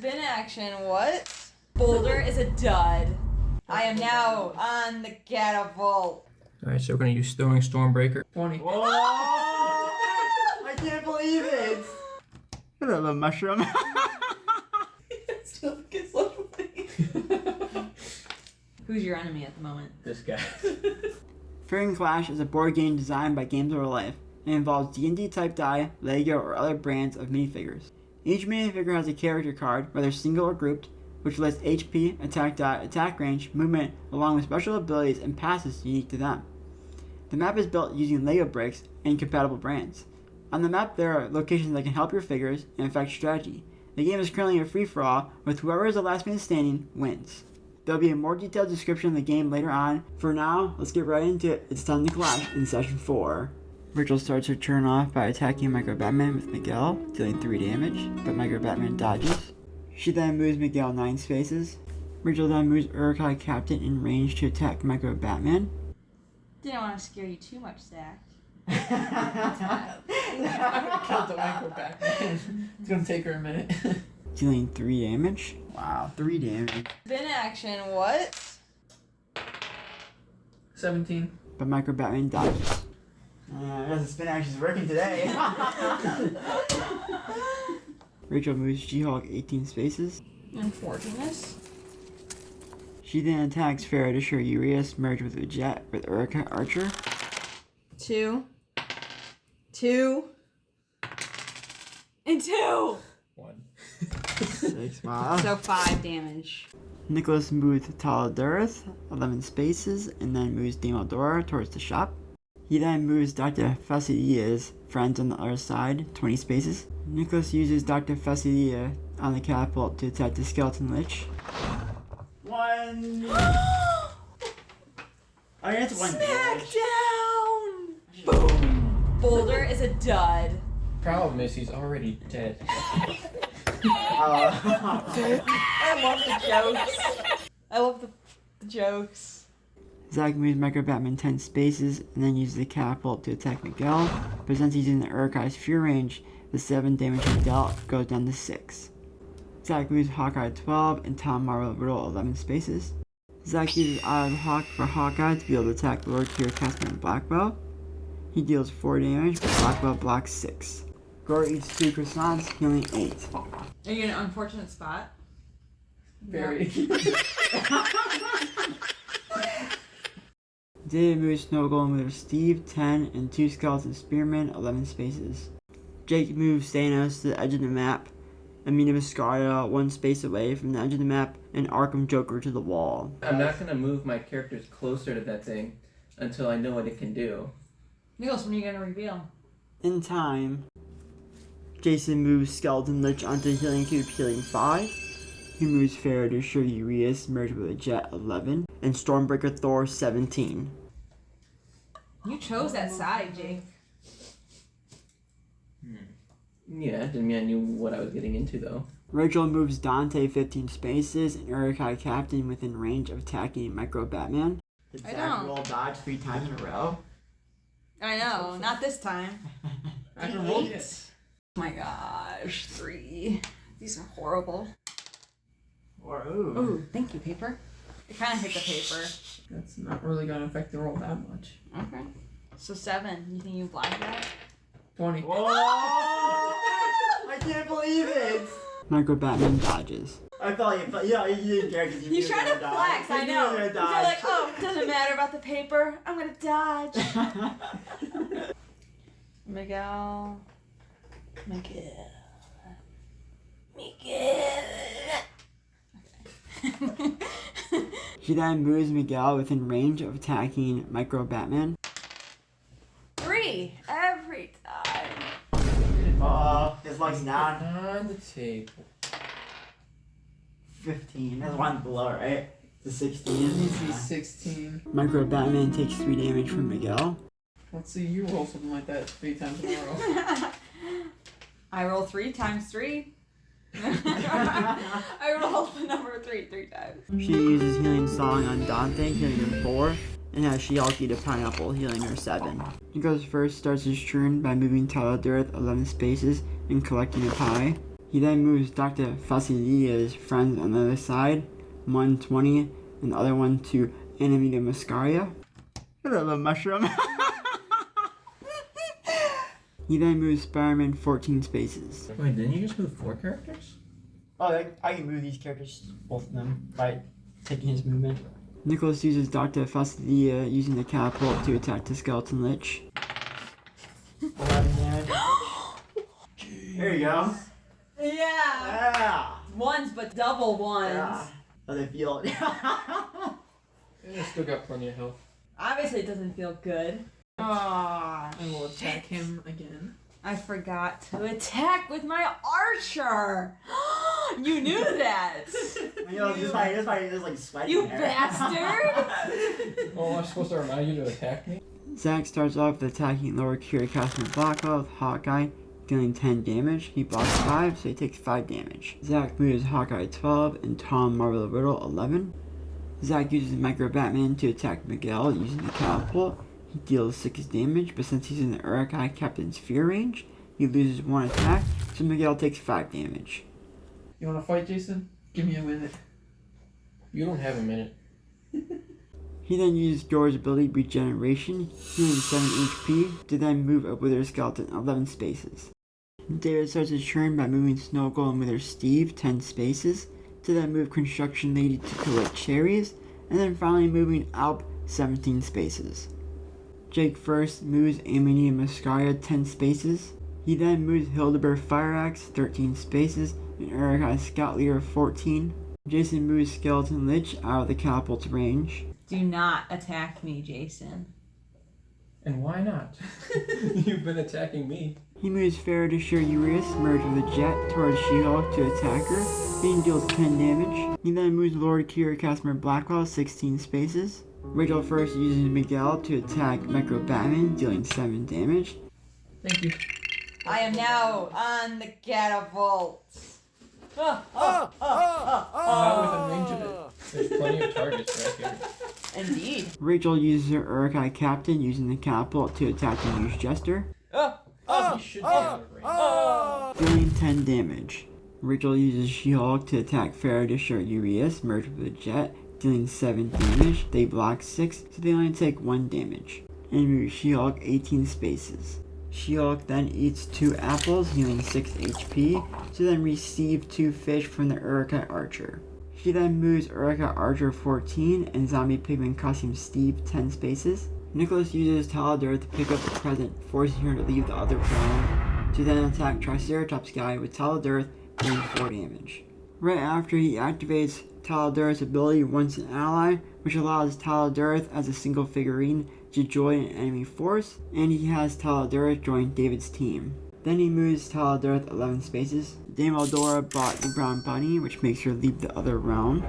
Spin action, what? Boulder is a dud. I am now on the catapult. Alright, so we're gonna use throwing Stormbreaker. 20. Whoa! I can't believe it! Look at that little mushroom. Still gets so funny. Who's your enemy at the moment? This guy. Figurine Clash is a board game designed by GamesOVErlife and involves D&D type die, Lego, or other brands of minifigures. Each minifigure has a character card, whether single or grouped, which lists HP, attack die, attack range, movement, along with special abilities and passes unique to them. The map is built using Lego bricks and compatible brands. On the map, there are locations that can help your figures and affect strategy. The game is currently a free-for-all, with whoever is the last man standing wins. There will be a more detailed description of the game later on. For now, let's get right into it. It's time to clash in session 4. Rachel starts her turn off by attacking Micro Batman with Miguel, dealing 3 damage, but Micro Batman dodges. She then moves Miguel 9 spaces. Rachel then moves Urkai Captain in range to attack Micro Batman. Didn't want to scare you too much, Zach. I'm gonna kill the micro Batman. It's gonna take her a minute. Dealing 3 damage. Wow, 3 damage. Spin action, what? 17. But Micro Batman dodges. The spin action's working today. Rachel moves She-Hulk 18 spaces. Unfortunate. She then attacks Faraday Urias, merged with a jet with Urika Archer. 2. 2. And 2! 1. 6, wow. So 5 damage. Nicholas moves Taladareth 11 spaces and then moves Demodora towards the shop. He then moves Dr. Facilia's friends on the other side 20 spaces. Nicholas uses Dr. Facilia on the catapult to attack the Skeleton Lich. 1. I guess 1 damage. Smackdown! Boom! Boulder is a dud. Problem is he's already dead. I love the jokes. I love the jokes. Zach moves Micro Batman 10 spaces and then uses the catapult to attack Miguel, but since he's in the Urkai's fear range, the 7 damage he dealt goes down to 6. Zach moves Hawkeye 12 and Tom Marvel Riddle 11 spaces. Zach uses Eye of Hawk for Hawkeye to be able to attack Lord Kier Casper and Blackwell. He deals 4 damage, but Blackwell blocks 6. Gore eats 2 croissants, healing 8. Are you in an unfortunate spot? Very. David moves Snow Golem with Steve 10 and 2 Skeleton Spearmen 11 spaces. Jake moves Thanos to the edge of the map, Amina Viscaria 1 space away from the edge of the map, and Arkham Joker to the wall. I'm not gonna move my characters closer to that thing until I know what it can do. Nicholas, when are you going to reveal? In time, Jason moves Skeleton Lich onto Healing Cube, healing 5. He moves Faraday Urias, merged with a Jet 11, and Stormbreaker Thor 17. You chose that side, Jake. Yeah, didn't mean I knew what I was getting into though. Rachel moves Dante 15 spaces and Urkai Captain within range of attacking Micro Batman. Did I Zach don't. roll dodge 3 times in a row? I know, not this time. I haven't rolled yet. Oh my gosh, 3. These are horrible. Or ooh. Ooh, thank you, paper. It kind of hit the paper. That's not really gonna affect the roll that much. Okay. So 7. You think you block that? 20. Whoa! I can't believe it! Micro Batman dodges. I felt you, but yeah, you didn't care because He's trying to flex, I know. You're like, oh, it doesn't matter about the paper. I'm gonna dodge. Miguel. Okay. She then moves Miguel within range of attacking Micro Batman. 3 every time. His luck's down. On the table. 15. That's 1 below, right? The 16. Needs to be 16. Micro Batman takes 3 damage from Miguel. Let's see you roll something like that 3 times in a row. I roll 3 times 3. I rolled the number 3 times. She uses Healing Song on Dante, healing him 4, and has She-Hulk eat a pineapple, healing her 7. He goes first, starts his turn by moving Taladareth 11 spaces and collecting a pie. He then moves Dr. Facilia's friends on the other side, 120, and the other one to Enemy to Mascaria. Look at that little mushroom. He then moves Spider-Man 14 spaces. Wait, didn't you just move 4 characters? Oh, I can move these characters, both of them, by taking his movement. Nicholas uses Dr. Fastidia using the catapult to attack the Skeleton Lich. 11 damage. There you go. Yeah. Yeah. Ones, but double ones. Yeah. How they feel. I still got plenty of health. Obviously, it doesn't feel good. I will attack him again. I forgot to attack with my archer. You knew that. I know, this is like sweating. You there. bastard. Oh, I'm supposed to remind you to attack me? Zack starts off with attacking lower Kira Castman Blackwell with Hawkeye, dealing 10 damage. He blocks 5, so he takes 5 damage. Zack moves Hawkeye 12 and Tom Marvel Riddle 11. Zack uses Micro Batman to attack Miguel using the catapult. He deals 6 damage, but since he's in the Urukai Captain's Fear range, he loses 1 attack, so Miguel takes 5 damage. You wanna fight, Jason? Give me a minute. You don't have a minute. He then uses Dora's ability Regeneration, healing 7 HP, to then move a Wither Skeleton 11 spaces. David starts his turn by moving Snow Golem and Wither Steve 10 spaces, to then move Construction Lady to collect cherries, and then finally moving Alp 17 spaces. Jake first moves Amini Mascaria 10 spaces. He then moves Hildebert Fire Axe 13 spaces and Urukai Scout Leader 14. Jason moves Skeleton Lich out of the catapult's range. Do not attack me, Jason. And why not? You've been attacking me. He moves Faradishir Urias, merged with a jet, towards She-Hulk to attack her. He deals 10 damage. He then moves Lord Kira Castmer Blackwell 16 spaces. Rachel first uses Miguel to attack Micro Batman, dealing 7 damage. Thank you. I am now on the catapult. I'm not within range of it. There's plenty of targets right here. Indeed. Rachel uses her Urukai Captain using the catapult to attack the Muse Jester, He should be out of range. dealing 10 damage. Rachel uses She-Hulk to attack Faradishir Urias, merged with a jet, dealing 7 damage. They block 6, so they only take 1 damage. And moves She-Hulk 18 spaces. She-Hulk then eats 2 apples, healing 6 HP, to then receive 2 fish from the Urukai Archer. She then moves Urukai Archer 14 and Zombie Pigman Costume Steve 10 spaces. Nicholas uses Taladur to pick up the present, forcing her to leave the other realm, to then attack Triceratops guy with Taladur, doing 4 damage. Right after he activates Taladur's ability Once an Ally, which allows Taladur as a single figurine to join an enemy force, and he has Taladur join David's team. Then he moves Taladur 11 spaces. Dame Eldora bought the brown bunny, which makes her leave the other realm.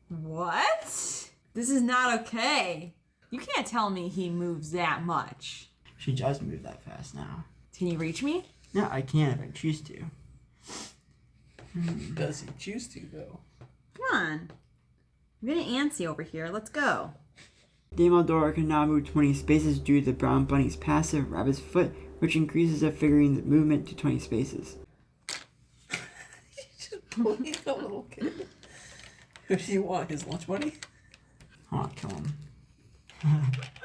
What? This is not okay. You can't tell me he moves that much. She does move that fast now. Can you reach me? No, I can if I choose to. Does he choose to, though? Come on. I'm getting antsy over here. Let's go. Dame Eldora can now move 20 spaces due to the brown bunny's passive Rabbit's Foot, which increases a figurine's movement to 20 spaces. Just bullying a little kid. Who do you want? His lunch money? I want to kill him.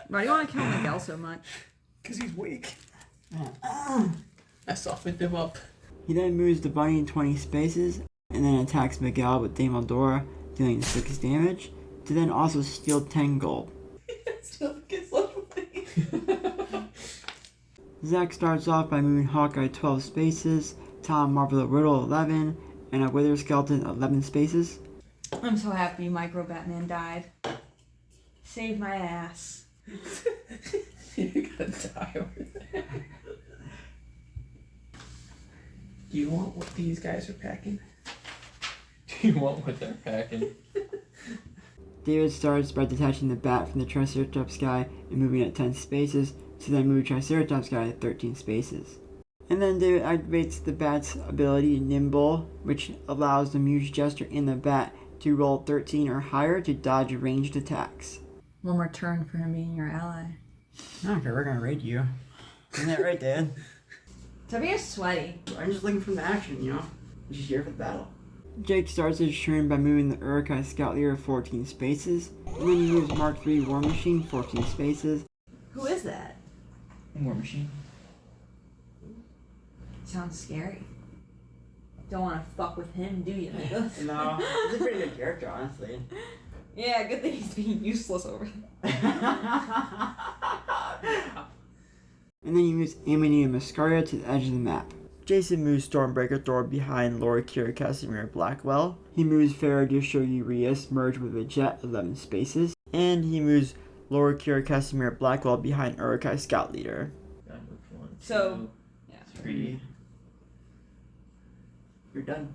Why do you want to kill Miguel so much? Because he's weak. Yeah. I softened him up. He then moves the bunny in 20 spaces, and then attacks Miguel with Dame Eldora, dealing 6 damage, to then also steal 10 gold. Still gets lunch money. Zack starts off by moving Hawkeye 12 spaces, Tom Marvel Riddle 11, and a Wither Skeleton 11 spaces. I'm so happy Micro Batman died. Saved my ass. You're gonna die over there. Do you want what these guys are packing? Do you want what they're packing? David starts by detaching the bat from the Triceratops guy and moving it 10 spaces, to then move Triceratops guy 13 spaces. And then David activates the bat's ability Nimble, which allows the Muse Jester and the bat to roll 13 or higher to dodge ranged attacks. One more turn for him being your ally. Okay, we're gonna raid you. Isn't that right, Dad? Stop being sweaty. I'm just looking for the action, you know? I'm just here for the battle. Jake starts his turn by moving the Urukai Scout Leader 14 spaces, and then he moves Mark III War Machine 14 spaces. Who is that? War Machine. Sounds scary. Don't want to fuck with him, do you, Nicholas? No, he's a pretty good character, honestly. Yeah, good thing he's being useless over there. And then he moves Amity and Mascaria to the edge of the map. Jason moves Stormbreaker Thor behind Laura Kira Casimir Blackwell. He moves Faradisho Urias merged with a Jet 11 spaces. And he moves Laura Kira Casimir Blackwell behind Urukai Scout Leader. Got moved 1, 2, So, 3. You're done.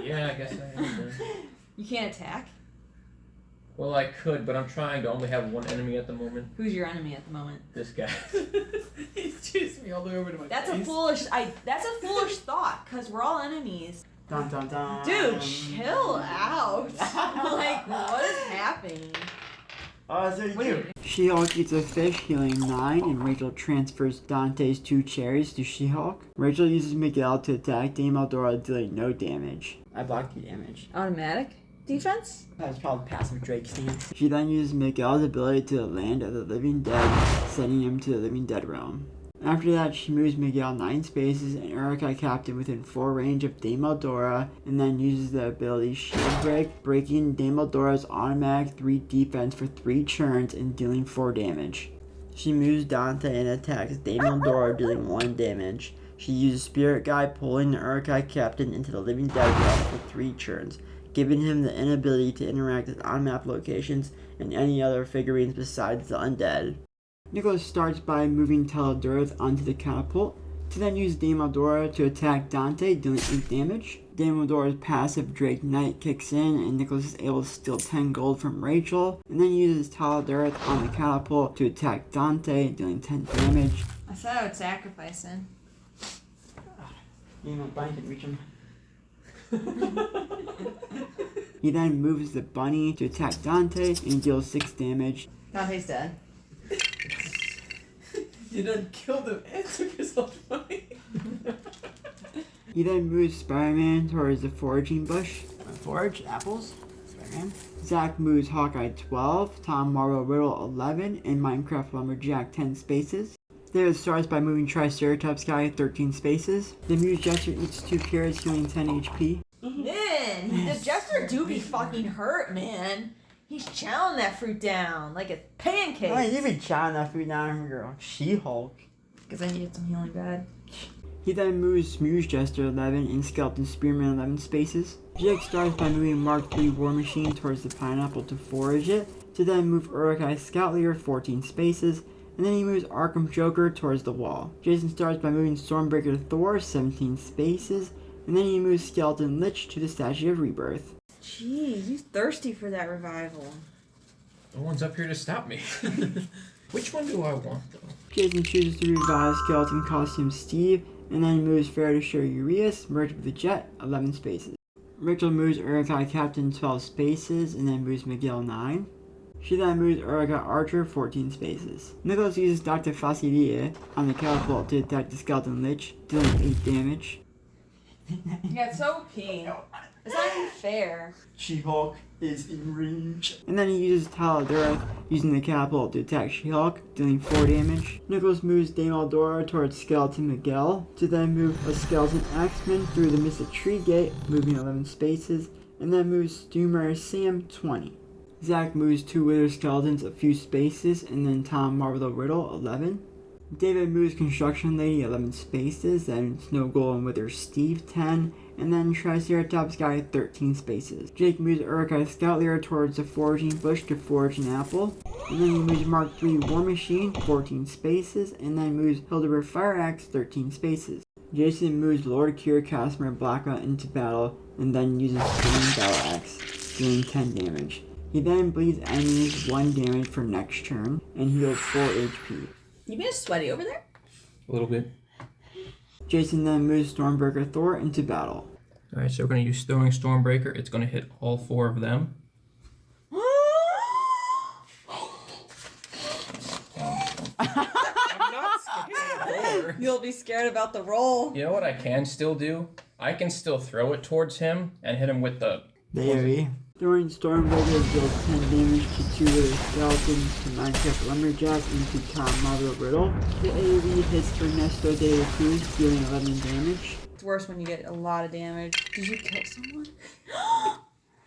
Yeah, I guess I am done. You can't attack? Well, I could, but I'm trying to only have one enemy at the moment. Who's your enemy at the moment? This guy. He's chasing me all the way over to my That's a face. foolish thought, because we're all enemies. Dun, dun, dun. Dude, chill out. Like, what is happening? So What do you do? She-Hulk eats a fish, healing 9, and Rachel transfers Dante's 2 cherries to She-Hulk. Rachel uses Miguel to attack Dame Eldora, dealing no damage. I blocked the damage. Automatic defense? That's probably passive Drake stance. She then uses Miguel's ability to the land of the living dead, sending him to the living dead realm. After that, she moves Miguel 9 spaces and Urukai Captain within 4 range of Dame Eldora, and then uses the ability Shield Break, breaking Dame Eldora's automatic 3 defense for 3 turns and dealing 4 damage. She moves Dante and attacks Dame Eldora, dealing 1 damage. She uses Spirit Guide, pulling the Urukai Captain into the living dead realm for 3 turns, giving him the inability to interact with on-map locations and any other figurines besides the undead. Nicholas starts by moving Teledurth onto the catapult, to then use Dame Eldora to attack Dante, dealing 8 damage. Dame Eldora's passive Drake Knight kicks in, and Nicholas is able to steal 10 gold from Rachel, and then uses Teledurth on the catapult to attack Dante, dealing 10 damage. I said I would sacrifice him. You know, Bunny can reach him. He then moves the bunny to attack Dante and deals 6 damage. Dante's dead. You done killed him and took his own money. He then moves Spider-Man towards the foraging bush. Forage apples. Spider-Man. Zach moves Hawkeye 12, Tom Morrow Riddle 11, and Minecraft Lumberjack 10 spaces. There starts by moving Triceratops Guy 13 spaces. The Muse Jester eats 2 carrots, healing 10 HP. Man, the Jester do be fucking hurt, man. He's chowing that fruit down like it's pancakes. Why you been chowing that food down, girl? She-Hulk. Because I needed some healing bad. He then moves Smooze Jester 11 and Skeleton Spearman 11 spaces. Jake starts by moving Mark III War Machine towards the pineapple to forage it, to then move Urukai Scout Leader 14 spaces, and then he moves Arkham Joker towards the wall. Jason starts by moving Stormbreaker Thor 17 spaces, and then he moves Skeleton Lich to the Statue of Rebirth. Jeez, you thirsty for that revival. No one's up here to stop me. Which one do I want, though? Jason chooses to revive Skeleton Costume Steve, and then moves Faradisho Urias, merged with the Jet, 11 spaces. Rachel moves Urukai Captain 12 spaces, and then moves Miguel 9. She then moves Urukai Archer 14 spaces. Nicholas uses Dr. Facilier on the catapult to attack the Skeleton Lich, dealing 8 damage. Yeah, it's so OP. It's not even fair. She-Hulk is in range. And then he uses Teledurth, using the catapult to attack She-Hulk, dealing 4 damage. Nicholas moves Dame Eldora towards Skeleton Miguel, to then move a Skeleton Axeman through the Mystic Tree Gate, moving 11 spaces, and then moves Stoomer Sam 20. Zach moves 2 Wither Skeletons a few spaces, and then Tom Marvel Riddle 11. David moves Construction Lady 11 spaces, then Snow Golem Wither Steve 10, and then Triceratops Guy 13 spaces. Jake moves Urukai Scout Leader towards the Foraging Bush to forage an apple, and then he moves Mark III War Machine 14 spaces, and then moves Hildebrand Fire Axe 13 spaces. Jason moves Lord Kier Casimir Blacka into battle, and then uses Flaming Battle Axe, dealing 10 damage. He then bleeds enemies 1 damage for next turn, and heals 4 HP. You being sweaty over there? A little bit. Jason then moves Stormbreaker Thor into battle. Alright, so we're going to use Throwing Stormbreaker. It's going to hit all 4 of them. I'm not scared. Or You'll be scared about the roll. you know what I can still do? I can still throw it towards him and hit him with the. Very. Throwing Stormbreaker deals 10 damage to 2 Wither Skeletons, to Minecraft Lumberjack, and to Tom Marvel Riddle. The AoE hits Ernesto de la Cruz, dealing 11 damage. It's worse when you get a lot of damage. Did you kill someone?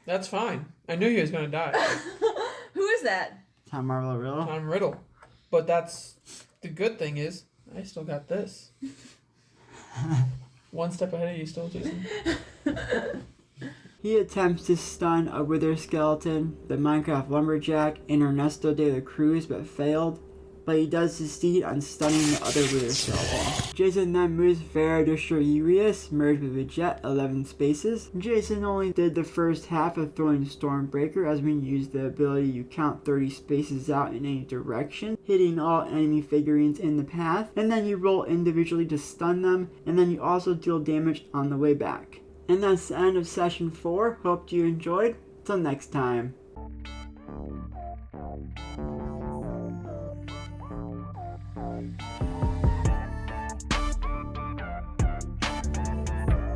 That's fine. I knew he was gonna die. Who is that? Tom Marvel Riddle. Tom Riddle. But that's the good thing is I still got this. One step ahead of you still, Jason. He attempts to stun a Wither Skeleton, the Minecraft Lumberjack, and Ernesto de la Cruz, but failed. But he does succeed on stunning the other Wither Skeleton. Jason then moves Farah Urius, merged with a jet 11 spaces. Jason only did the first half of throwing Stormbreaker, as when you use the ability you count 30 spaces out in any direction, hitting all enemy figurines in the path, and then you roll individually to stun them, and then you also deal damage on the way back. And that's the end of session 4. Hope you enjoyed. Till next time.